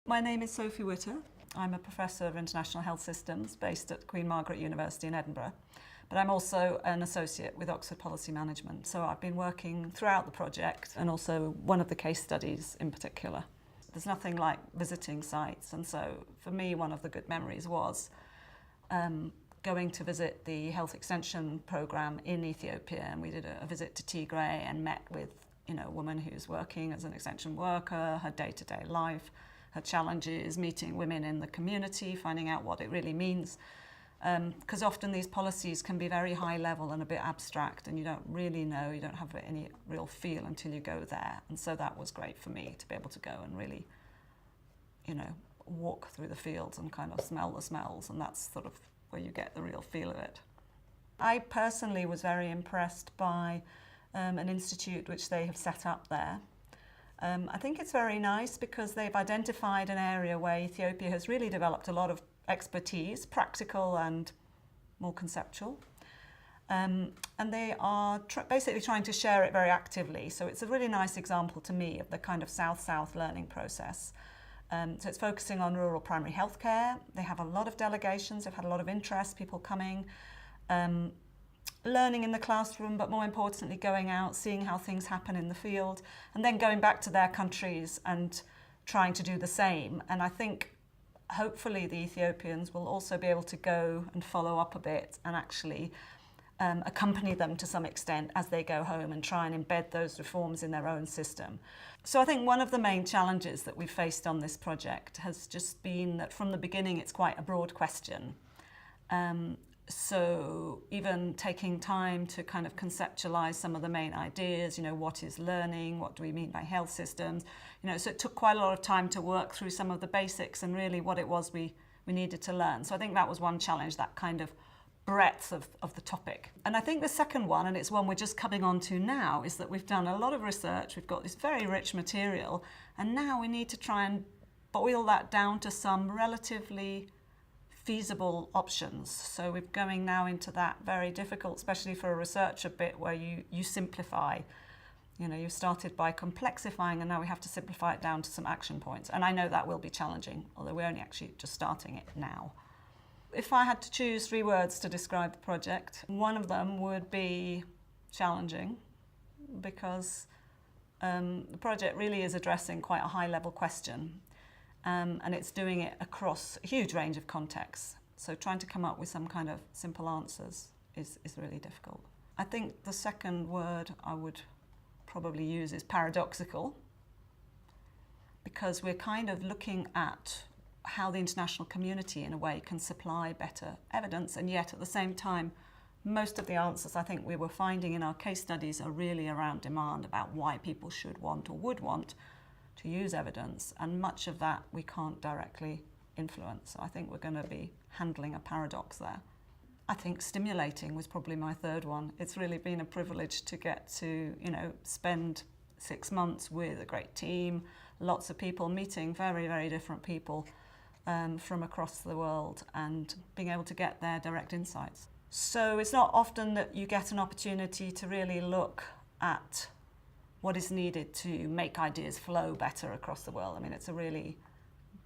My name is Sophie Witter. I'm a Professor of International Health Systems based at Queen Mary University in Edinburgh. But I'm also an associate with Oxford Policy Management. So I've been working throughout the project and also one of the case studies in particular. There's nothing like visiting sites. And so for me, one of the good memories was going to visit the health extension program in Ethiopia. And we did a visit to Tigray and met with a woman who's working as an extension worker, her day-to-day life, her challenges, meeting women in the community, finding out what it really means. Because often these policies can be very high level and a bit abstract, and you don't really know, you don't have any real feel until you go there. And so that was great for me to be able to go and really, walk through the fields and kind of smell the smells, and that's sort of where you get the real feel of it. I personally was very impressed by an institute which they have set up there. I think it's very nice because they've identified an area where Ethiopia has really developed a lot of expertise, practical and more conceptual. And they are basically trying to share it very actively. So it's a really nice example to me of the kind of South-South learning process. So it's focusing on rural primary healthcare. They have a lot of delegations, they've had a lot of interest, people coming, learning in the classroom, but more importantly going out, seeing how things happen in the field, and then going back to their countries and trying to do the same. And I think hopefully the Ethiopians will also be able to go and follow up a bit and actually accompany them to some extent as they go home and try and embed those reforms in their own system. So I think one of the main challenges that we've faced on this project has just been that from the beginning it's quite a broad question. So even taking time to kind of conceptualize some of the main ideas, what is learning, what do we mean by health systems, so it took quite a lot of time to work through some of the basics and really what it was we needed to learn. So I think that was one challenge, that kind of breadth of the topic. And I think the second one, and it's one we're just coming on to now, is that we've done a lot of research, we've got this very rich material, and now we need to try and boil that down to some relatively feasible options. So we're going now into that very difficult, especially for a researcher bit, where you simplify. You started by complexifying and now we have to simplify it down to some action points. And I know that will be challenging, although we're only actually just starting it now. If I had to choose 3 words to describe the project, one of them would be challenging, because the project really is addressing quite a high-level question. And it's doing it across a huge range of contexts. So trying to come up with some kind of simple answers is really difficult. I think the second word I would probably use is paradoxical, because we're kind of looking at how the international community in a way can supply better evidence, and yet at the same time most of the answers I think we were finding in our case studies are really around demand, about why people should want or would want to use evidence, and much of that we can't directly influence. So I think we're going to be handling a paradox there. I think stimulating was probably my third one. It's really been a privilege to get to, spend 6 months with a great team, lots of people, meeting very, very different people from across the world, and being able to get their direct insights. So it's not often that you get an opportunity to really look at what is needed to make ideas flow better across the world. I mean, it's a really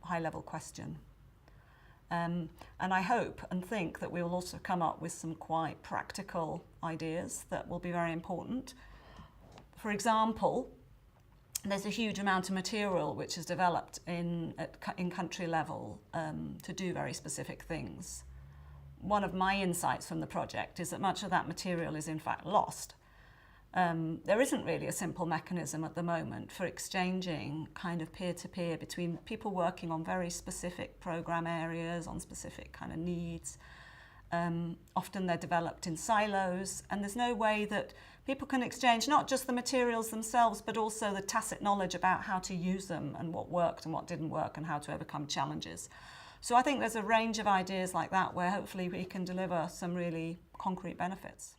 high-level question. And I hope and think that we will also come up with some quite practical ideas that will be very important. For example, there's a huge amount of material which is developed in country level to do very specific things. One of my insights from the project is that much of that material is in fact lost. There isn't really a simple mechanism at the moment for exchanging kind of peer-to-peer between people working on very specific program areas, on specific kind of needs. Often they're developed in silos, and there's no way that people can exchange not just the materials themselves, but also the tacit knowledge about how to use them and what worked and what didn't work and how to overcome challenges. So I think there's a range of ideas like that where hopefully we can deliver some really concrete benefits.